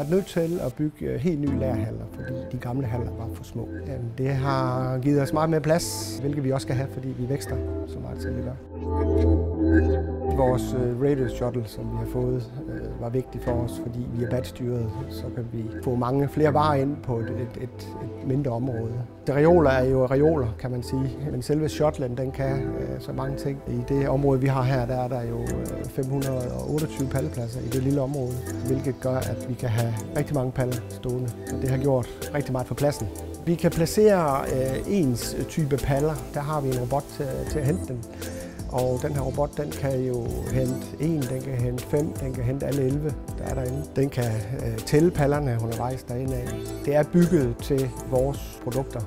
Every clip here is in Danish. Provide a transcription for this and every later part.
været nødt til at bygge helt nye lagerhaller, fordi de gamle haller var for små. Det har givet os meget mere plads, hvilket vi også skal have, fordi vi vækster så meget, som vi gør. Vores Radius Shuttle, som vi har fået, var vigtigt for os, fordi vi er batstyret, så kan vi få mange flere varer ind på et mindre område. De reoler er jo reoler, kan man sige, men selve shuttlen, den kan så mange ting. I det område, vi har her, der er der jo 528 pallepladser i det lille område, hvilket gør, at vi kan have rigtig mange paller stående. Og det har gjort rigtig meget for pladsen. Vi kan placere ens type paller. Der har vi en robot til at hente dem. Og den her robot, den kan jo hente 1, den kan hente 5, den kan hente alle 11, der er derinde. Den kan tælle pallerne undervejs derinde af. Det er bygget til vores produkter.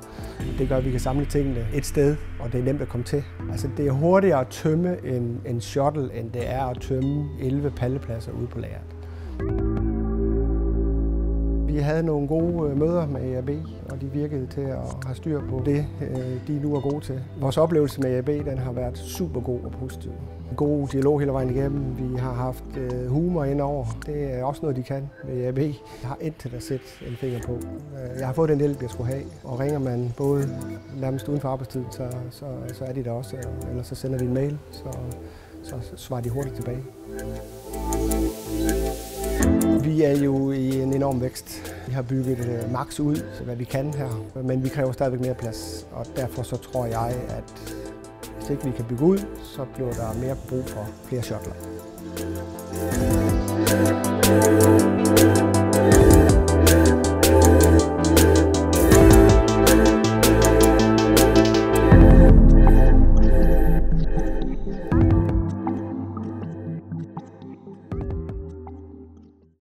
Det gør, at vi kan samle tingene et sted, og det er nemt at komme til. Altså, det er hurtigere at tømme en shuttle, end det er at tømme 11 pallepladser ude på lageret. Vi havde nogle gode møder med EAB, og de virkede til at have styr på det, de nu er gode til. Vores oplevelse med EAB, den har været super god og positiv. En god dialog hele vejen igennem. Vi har haft humor indover. Det er også noget, de kan med EAB. Jeg har intet at sætte en finger på. Jeg har fået den hjælp, jeg skulle have. Og ringer man både nærmest uden for arbejdstid, så er de der også. Eller så sender de en mail, så svarer de hurtigt tilbage. Vi er jo i en enorm vækst. Vi har bygget maks ud, så hvad vi kan her, men vi kræver stadigvæk mere plads. Og derfor så tror jeg, at hvis ikke vi kan bygge ud, så bliver der mere brug for flere shuttler.